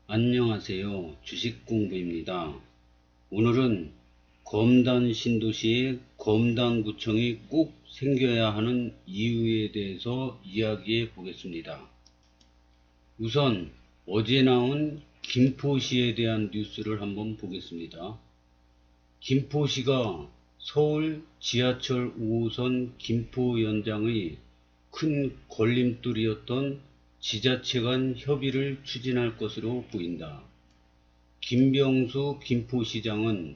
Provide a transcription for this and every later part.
안녕하세요. 주식공부입니다. 오늘은 검단 신도시에 검단구청이 꼭 생겨야 하는 이유에 대해서 이야기해 보겠습니다. 우선 어제 나온 김포시에 대한 뉴스를 한번 보겠습니다. 김포시가 서울 지하철 5호선 김포 연장의 큰 걸림돌이었던 지자체 간 협의를 추진할 것으로 보인다. 김병수 김포시장은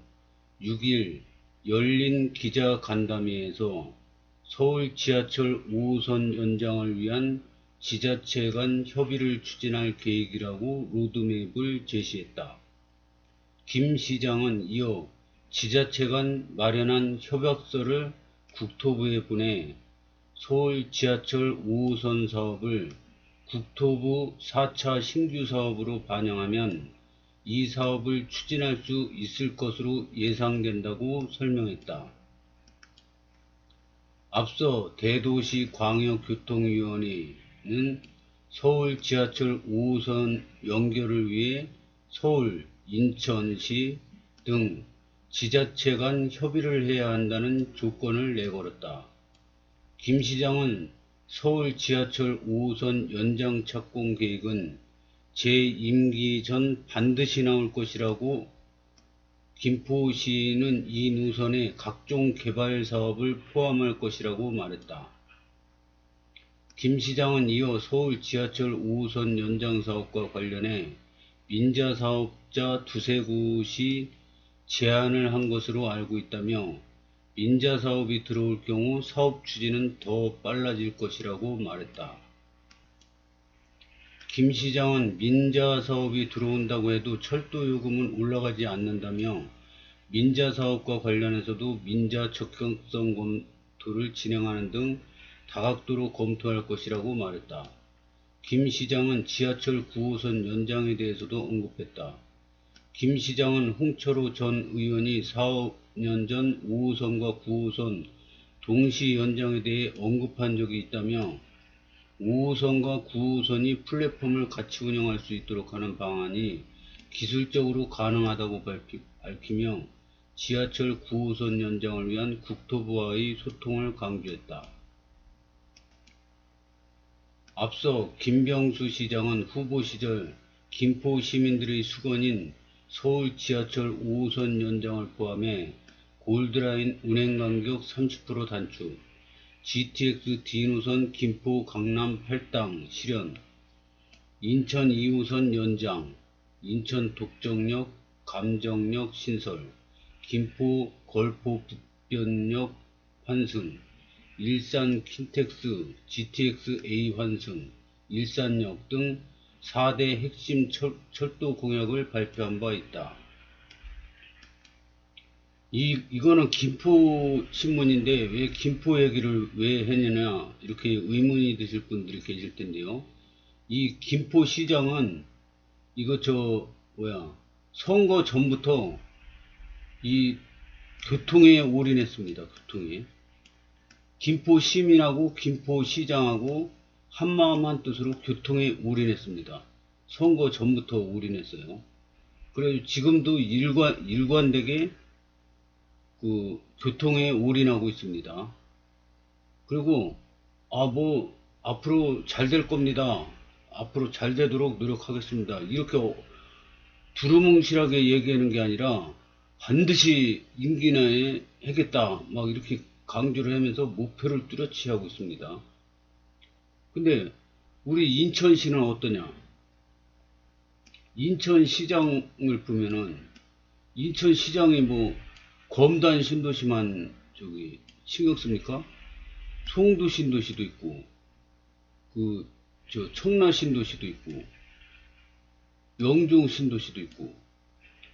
6일 열린 기자간담회에서 서울 지하철 5호선 연장을 위한 지자체 간 협의를 추진할 계획이라고 로드맵을 제시했다. 김 시장은 이어 지자체 간 마련한 협약서를 국토부에 보내 서울 지하철 5호선 사업을 국토부 4차 신규 사업으로 반영하면 이 사업을 추진할 수 있을 것으로 예상된다고 설명했다. 앞서 대도시광역교통위원회는 서울 지하철 5호선 연결을 위해 서울, 인천시 등 지자체 간 협의를 해야 한다는 조건을 내걸었다. 김 시장은 서울 지하철 5호선 연장 착공 계획은 제 임기 전 반드시 나올 것이라고 김포시는 이 노선에 각종 개발 사업을 포함할 것이라고 말했다. 김 시장은 이어 서울 지하철 5호선 연장 사업과 관련해 민자 사업자 두세 곳이 제안을 한 것으로 알고 있다며 민자 사업이 들어올 경우 사업 추진은 더 빨라질 것이라고 말했다. 김 시장은 민자 사업이 들어온다고 해도 철도 요금은 올라가지 않는다며 민자 사업과 관련해서도 민자 적격성 검토를 진행하는 등 다각도로 검토할 것이라고 말했다. 김 시장은 지하철 9호선 연장에 대해서도 언급했다. 김 시장은 홍철호 전 의원이 4년 전 5호선과 9호선 동시 연장에 대해 언급한 적이 있다며 5호선과 9호선이 플랫폼을 같이 운영할 수 있도록 하는 방안이 기술적으로 가능하다고 밝히며 지하철 9호선 연장을 위한 국토부와의 소통을 강조했다. 앞서 김병수 시장은 후보 시절 김포 시민들의 수건인 서울 지하철 5호선 연장을 포함해 골드라인 운행 간격 30% 단축, GTX D노선 김포 강남 8당 실현, 인천 2호선 연장, 인천 독정역, 감정역 신설, 김포 걸포 북변역 환승, 일산 킨텍스 GTX A 환승, 일산역 등 4대 핵심 철도 공약을 발표한 바 있다. 이거는 김포 신문인데 왜 김포 얘기를 왜 했느냐 이렇게 의문이 드실 분들이 계실 텐데요. 이 김포 시장은 이거 선거 전부터 이 교통에 올인했습니다. 교통에. 김포 시민하고 김포 시장하고 한마음 한뜻으로 교통에 올인했습니다. 선거 전부터 올인했어요. 그래서 지금도 일관되게 교통에 올인하고 있습니다. 그리고 앞으로 잘 될 겁니다. 앞으로 잘 되도록 노력하겠습니다. 이렇게 두루뭉실하게 얘기하는 게 아니라 반드시 임기 내에 하겠다 막 이렇게 강조를 하면서 목표를 뚜렷이 하고 있습니다. 근데 우리 인천시는 어떠냐? 인천시장을 보면은 인천시장이 검단 신도시만 신경 씁니까? 송도 신도시도 있고 청라 신도시도 있고 영종 신도시도 있고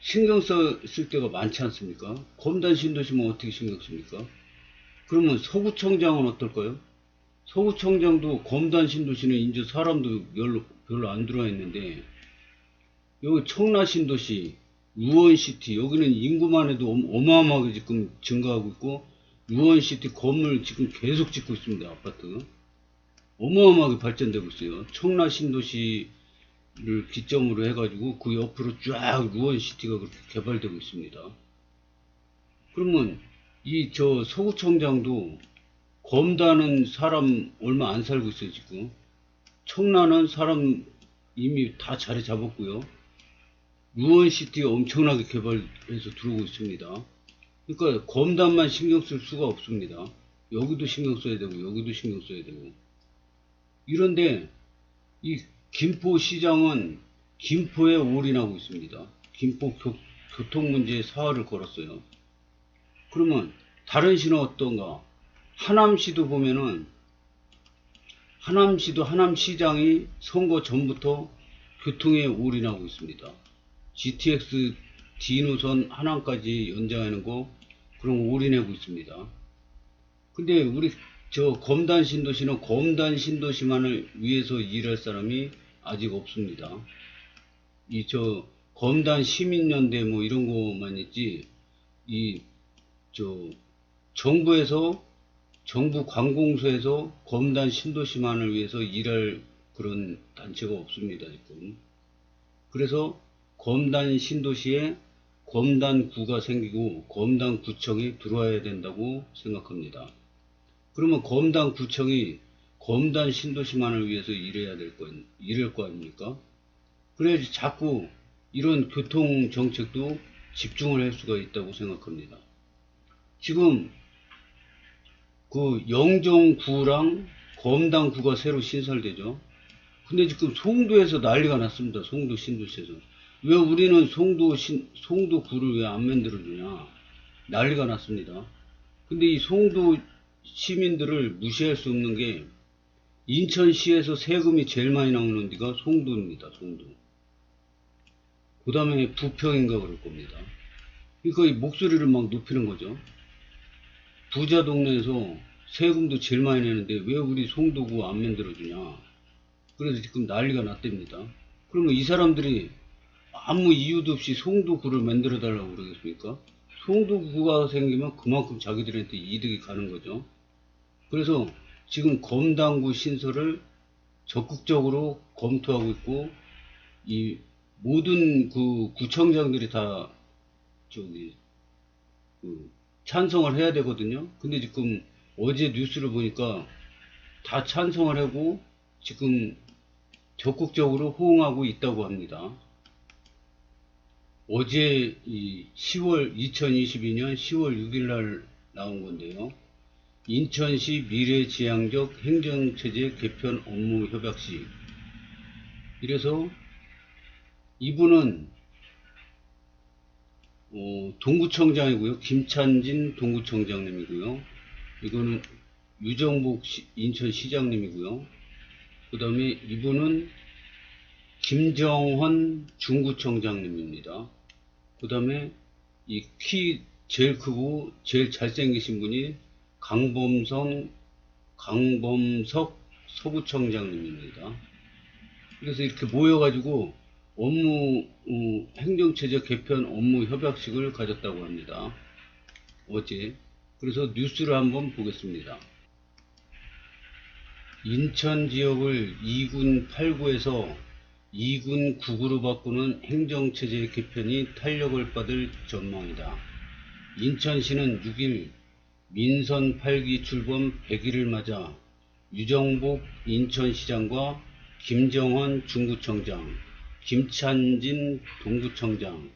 신경 쓸 데가 많지 않습니까? 검단 신도시면 어떻게 신경 씁니까? 그러면 서구청장은 어떨까요? 서구청장도 검단 신도시는 이제 사람도 별로 안 들어와 있는데 여기 청라 신도시, 유원시티 여기는 인구만 해도 어마어마하게 지금 증가하고 있고 유원시티 건물 지금 계속 짓고 있습니다. 아파트 어마어마하게 발전되고 있어요. 청라 신도시 기점으로 해가지고 그 옆으로 쫙 루원시티가 그렇게 개발되고 있습니다. 그러면 이 저 서구청장도 검다는 사람 얼마 안 살고 있어요 지금. 청라는 사람 이미 다 자리 잡았고요. 루원시티 엄청나게 개발해서 들어오고 있습니다. 그러니까 검단만 신경 쓸 수가 없습니다. 여기도 신경 써야 되고 여기도 신경 써야 되고. 이런데 이 김포시장은 김포에 올인하고 있습니다. 김포 교통 문제에 사활을 걸었어요. 그러면 다른 시는 어떤가? 하남시도 보면은 하남시도 하남시장이 선거 전부터 교통에 올인하고 있습니다. GTX D노선 하남까지 연장하는 거 그런 거 올인하고 있습니다. 근데 우리 저 검단 신도시는 검단 신도시만을 위해서 일할 사람이 아직 없습니다. 이 저 검단 시민연대 뭐 이런 거만 있지 이 저 정부에서 정부 관공서에서 검단 신도시만을 위해서 일할 그런 단체가 없습니다 지금. 그래서 검단 신도시에 검단구가 생기고 검단구청이 들어와야 된다고 생각합니다. 그러면 검단구청이 검단 신도시만을 위해서 일할 거 아닙니까? 그래야지 자꾸 이런 교통 정책도 집중을 할 수가 있다고 생각합니다. 지금 그 영종구랑 검단구가 새로 신설되죠. 근데 지금 송도에서 난리가 났습니다. 송도 신도시에서. 왜 우리는 송도구를 왜 안 만들어주냐. 난리가 났습니다. 근데 이 송도 시민들을 무시할 수 없는 게 인천시에서 세금이 제일 많이 나오는 데가 송도입니다. 송도. 그 다음에 부평인가 그럴 겁니다. 그러니까 이 목소리를 막 높이는 거죠. 부자 동네에서 세금도 제일 많이 내는데 왜 우리 송도구 안 만들어주냐. 그래서 지금 난리가 났답니다. 그러면 이 사람들이 아무 이유도 없이 송도구를 만들어 달라고 그러겠습니까? 송도구가 생기면 그만큼 자기들한테 이득이 가는 거죠. 그래서 지금 검단구 신설을 적극적으로 검토하고 있고 이 모든 그 구청장들이 다 찬성을 해야 되거든요. 근데 지금 어제 뉴스를 보니까 다 찬성을 하고 지금 적극적으로 호응하고 있다고 합니다. 어제 2022년 10월 6일 날 나온 건데요. 인천시 미래지향적 행정체제 개편 업무 협약시. 이래서 이분은 동구청장이고요. 김찬진 동구청장님이고요. 이거는 유정복 인천시장님이고요. 그 다음에 이분은 김정헌 중구청장님입니다. 그 다음에 이 키 제일 크고 제일 잘생기신 분이 강범석 서구청장님입니다. 그래서 이렇게 모여가지고 업무 행정체제 개편 업무 협약식을 가졌다고 합니다. 어제. 그래서 뉴스를 한번 보겠습니다. 인천 지역을 2군 8구에서 2군 9구로 바꾸는 행정체제 개편이 탄력을 받을 전망이다. 인천시는 6일 민선 8기 출범 100일을 맞아 유정복 인천시장과 김정헌 중구청장, 김찬진 동구청장,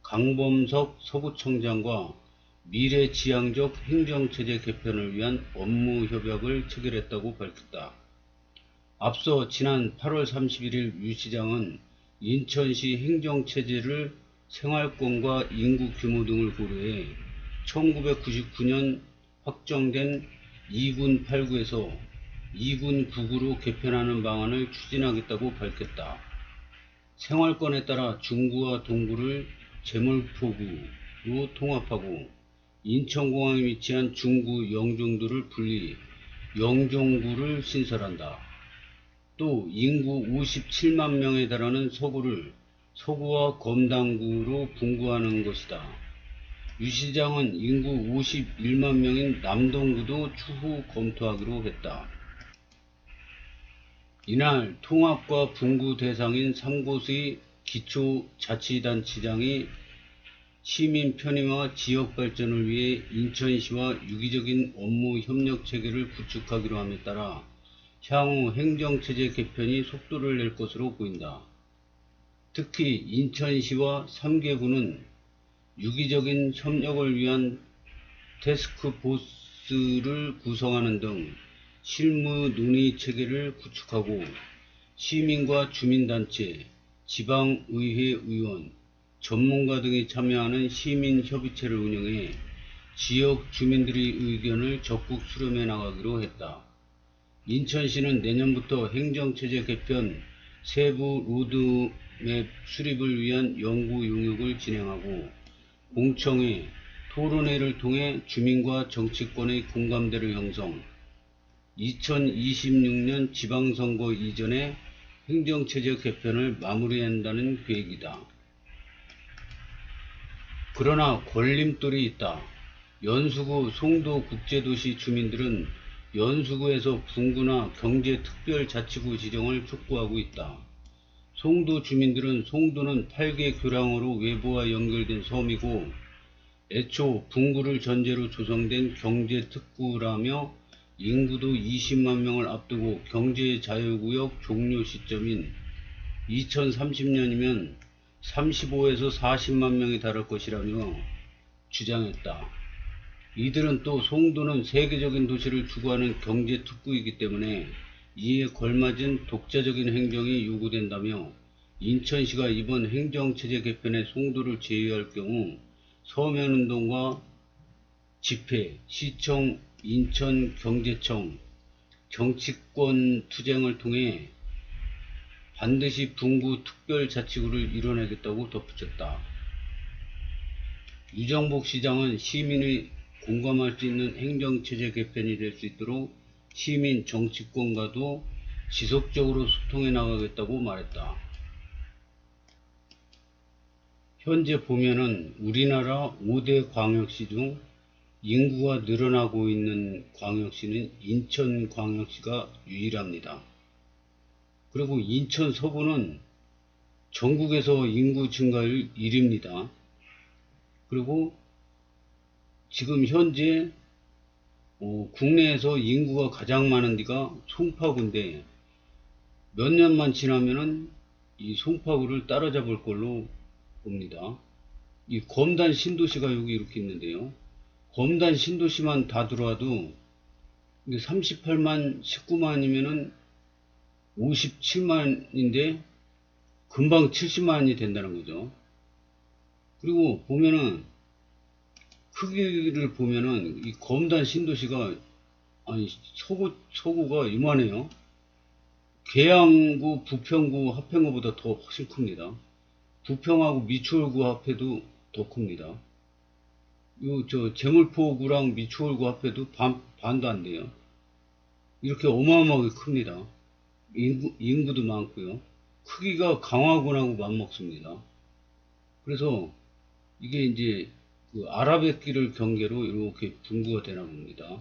강범석 서구청장과 미래지향적 행정체제 개편을 위한 업무 협약을 체결했다고 밝혔다. 앞서 지난 8월 31일 유 시장은 인천시 행정체제를 생활권과 인구 규모 등을 고려해 1999년 확정된 2군 8구에서 2군 9구로 개편하는 방안을 추진하겠다고 밝혔다. 생활권에 따라 중구와 동구를 제물포구로 통합하고 인천공항에 위치한 중구 영종도를 분리 영종구를 신설한다. 또 인구 57만 명에 달하는 서구를 서구와 검단구로 분구하는 것이다. 유 시장은 인구 51만 명인 남동구도 추후 검토하기로 했다. 이날 통합과 분구 대상인 3곳의 기초자치단체장이 시민 편의와 지역 발전을 위해 인천시와 유기적인 업무 협력 체계를 구축하기로 함에 따라 향후 행정체제 개편이 속도를 낼 것으로 보인다. 특히 인천시와 3개구는 유기적인 협력을 위한 태스크포스를 구성하는 등 실무 논의 체계를 구축하고 시민과 주민단체, 지방의회 의원, 전문가 등이 참여하는 시민협의체를 운영해 지역 주민들의 의견을 적극 수렴해 나가기로 했다. 인천시는 내년부터 행정체제 개편 세부 로드맵 수립을 위한 연구 용역을 진행하고 공청회, 토론회를 통해 주민과 정치권의 공감대를 형성, 2026년 지방선거 이전에 행정체제 개편을 마무리한다는 계획이다. 그러나 걸림돌이 있다. 연수구 송도국제도시 주민들은 연수구에서 분구나 경제특별자치구 지정을 촉구하고 있다. 송도 주민들은 송도는 8개 교량으로 외부와 연결된 섬이고 애초 분구를 전제로 조성된 경제특구라며 인구도 20만 명을 앞두고 경제자유구역 종료 시점인 2030년이면 35에서 40만 명이 달할 것이라며 주장했다. 이들은 또 송도는 세계적인 도시를 추구하는 경제특구이기 때문에 이에 걸맞은 독자적인 행정이 요구된다며 인천시가 이번 행정체제 개편에 송도를 제외할 경우 서면운동과 집회, 시청, 인천경제청, 정치권 투쟁을 통해 반드시 분구 특별자치구를 이뤄내겠다고 덧붙였다. 유정복 시장은 시민의 공감할 수 있는 행정체제 개편이 될 수 있도록 시민 정치권과도 지속적으로 소통해 나가겠다고 말했다. 현재 보면은 우리나라 5대 광역시 중 인구가 늘어나고 있는 광역시는 인천광역시가 유일합니다. 그리고 인천 서구는 전국에서 인구 증가율 1위입니다. 그리고 지금 현재 국내에서 인구가 가장 많은 데가 송파구인데 몇 년만 지나면은 이 송파구를 따라잡을 걸로 봅니다. 이 검단 신도시가 여기 이렇게 있는데요. 검단 신도시만 다 들어와도 38만 19만이면은 57만인데 금방 70만이 된다는 거죠. 그리고 보면은 크기를 보면은 이 검단 신도시가 아니 서구가 이만해요. 계양구, 부평구, 합평구보다 더 훨씬 큽니다. 부평하고 미추홀구 합해도 더 큽니다. 요 제물포구랑 미추홀구 합해도 반도 안 돼요. 이렇게 어마어마하게 큽니다. 인구도 많고요. 크기가 강화군하고 맞먹습니다. 그래서 이게 이제 그 아라뱃길을 경계로 이렇게 분구가 되나 봅니다.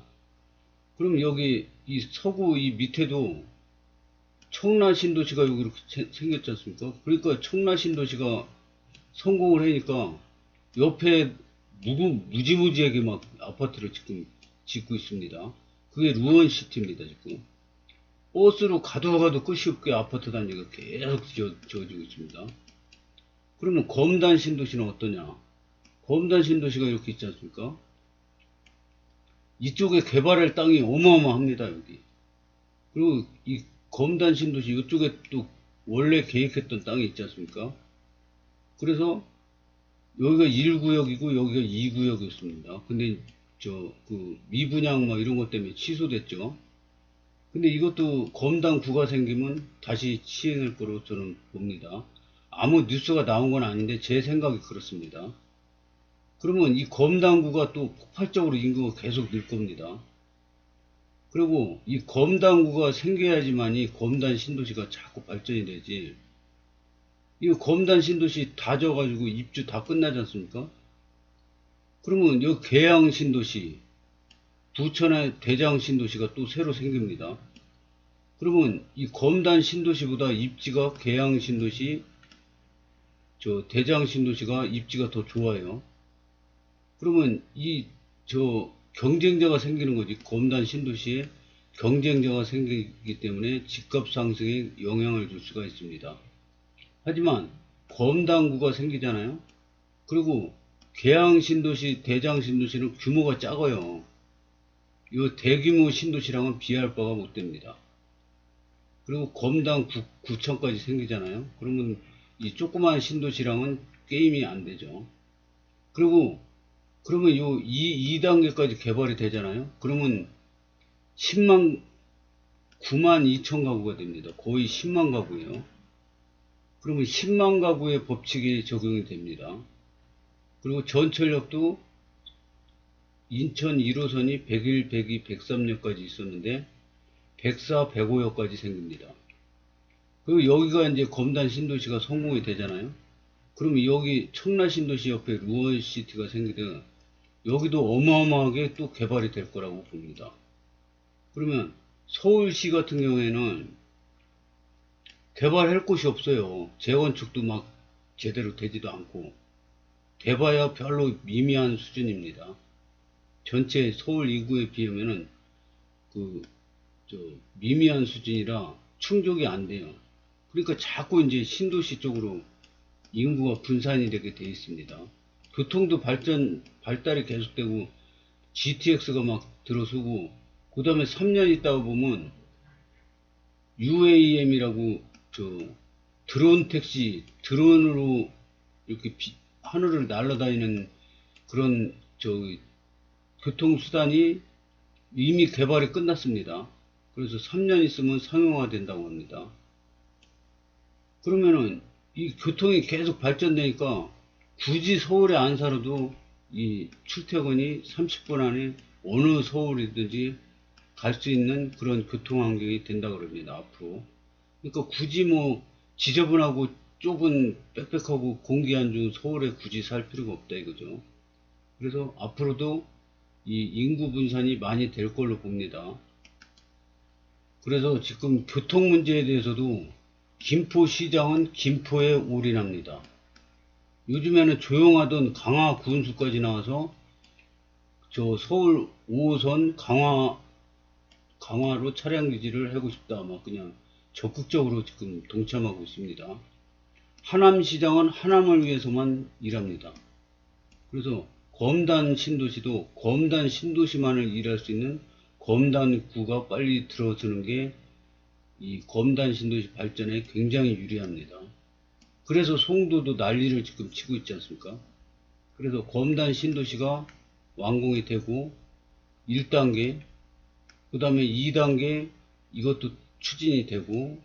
그럼 여기 이 서구 이 밑에도 청라신도시가 여기 이렇게 생겼지 않습니까? 그러니까 청라신도시가 성공을 하니까 옆에 무지무지하게 막 아파트를 지금 짓고 있습니다. 그게 루원시티입니다, 지금. 버스로 가도 끝이 없게 아파트 단지가 계속 지어지고 있습니다. 그러면 검단 신도시는 어떠냐? 검단 신도시가 이렇게 있지 않습니까? 이쪽에 개발할 땅이 어마어마합니다, 여기. 그리고 이 검단 신도시 이쪽에 또 원래 계획했던 땅이 있지 않습니까? 그래서 여기가 1구역이고 여기가 2구역이었습니다. 근데 그 미분양 뭐 이런 것 때문에 취소됐죠. 근데 이것도 검단구가 생기면 다시 시행할 거로 저는 봅니다. 아무 뉴스가 나온 건 아닌데 제 생각이 그렇습니다. 그러면 이 검단구가 또 폭발적으로 인구가 계속 늘 겁니다. 그리고 이 검단구가 생겨야지만이 검단 신도시가 자꾸 발전이 되지. 이 검단 신도시 다 져가지고 입주 다 끝나지 않습니까? 그러면 여기 계양 신도시, 부천의 대장 신도시가 또 새로 생깁니다. 그러면 이 검단 신도시보다 입지가 계양 신도시, 대장 신도시가 입지가 더 좋아요. 그러면 경쟁자가 생기는 거지. 검단 신도시에 경쟁자가 생기기 때문에 집값 상승에 영향을 줄 수가 있습니다. 하지만 검단구가 생기잖아요. 그리고 계양 신도시, 대장 신도시는 규모가 작아요. 이 대규모 신도시랑은 비할 바가 못 됩니다. 그리고 검단 구청까지 생기잖아요. 그러면 이 조그만 신도시랑은 게임이 안 되죠. 그리고 그러면 요 2단계까지 개발이 되잖아요. 그러면 9만 2천 가구가 됩니다. 거의 10만 가구예요. 그러면 10만 가구의 법칙이 적용이 됩니다. 그리고 전철역도 인천 1호선이 101, 102, 103역까지 있었는데 104, 105역까지 생깁니다. 그리고 여기가 이제 검단 신도시가 성공이 되잖아요. 그러면 여기 청라 신도시 옆에 루원시티가 생기듯 여기도 어마어마하게 또 개발이 될 거라고 봅니다. 그러면 서울시 같은 경우에는 개발할 곳이 없어요. 재건축도 막 제대로 되지도 않고 돼봐야 별로 미미한 수준입니다. 전체 서울 인구에 비하면은 미미한 수준이라 충족이 안 돼요. 그러니까 자꾸 이제 신도시 쪽으로 인구가 분산이 되게 돼 있습니다. 교통도 발달이 계속되고 GTX가 막 들어서고 그 다음에 3년 있다가 보면 UAM이라고 드론 택시, 드론으로 이렇게 하늘을 날아다니는 그런 교통수단이 이미 개발이 끝났습니다. 그래서 3년 있으면 상용화 된다고 합니다. 그러면은 이 교통이 계속 발전되니까 굳이 서울에 안 살아도 이 출퇴근이 30분 안에 어느 서울이든지 갈 수 있는 그런 교통 환경이 된다 그럽니다. 앞으로. 그러니까 굳이 뭐 지저분하고 좁은 빽빽하고 공기 안 좋은 서울에 굳이 살 필요가 없다 이거죠. 그래서 앞으로도 이 인구 분산이 많이 될 걸로 봅니다. 그래서 지금 교통 문제에 대해서도 김포시장은 김포에 올인합니다. 요즘에는 조용하던 강화 군수까지 나와서 서울 5호선 강화로 차량 기지를 하고 싶다. 막 그냥 적극적으로 지금 동참하고 있습니다. 하남시장은 하남을 위해서만 일합니다. 그래서 검단 신도시도 검단 신도시만을 일할 수 있는 검단구가 빨리 들어서는 게 이 검단 신도시 발전에 굉장히 유리합니다. 그래서 송도도 난리를 지금 치고 있지 않습니까? 그래서 검단 신도시가 완공이 되고 1단계, 그 다음에 2단계 이것도 추진이 되고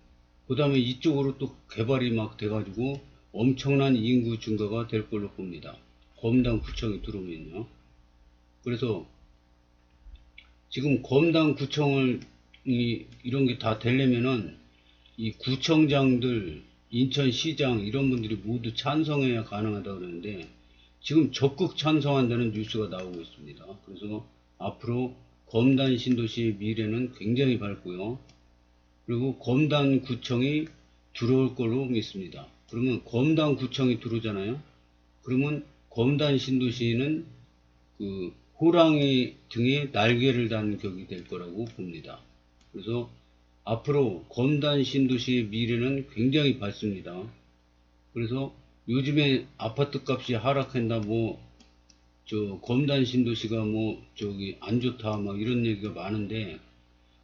그 다음에 이쪽으로 또 개발이 막 돼가지고 엄청난 인구 증가가 될 걸로 봅니다. 검단구청이 들어오면요. 그래서 지금 검단구청을 이런 게 다 되려면은 이 구청장들, 인천시장 이런 분들이 모두 찬성해야 가능하다 그러는데 지금 적극 찬성한다는 뉴스가 나오고 있습니다. 그래서 앞으로 검단 신도시의 미래는 굉장히 밝고요. 그리고 검단구청이 들어올 걸로 믿습니다. 그러면 검단구청이 들어오잖아요. 그러면 검단 신도시는 그 호랑이 등에 날개를 단 격이 될 거라고 봅니다. 그래서 앞으로 검단 신도시의 미래는 굉장히 밝습니다. 그래서 요즘에 아파트 값이 하락한다, 검단 신도시가 안 좋다, 막 이런 얘기가 많은데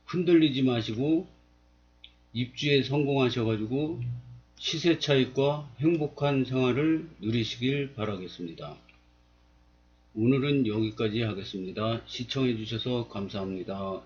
흔들리지 마시고 입주에 성공하셔가지고 시세 차익과 행복한 생활을 누리시길 바라겠습니다. 오늘은 여기까지 하겠습니다. 시청해 주셔서 감사합니다.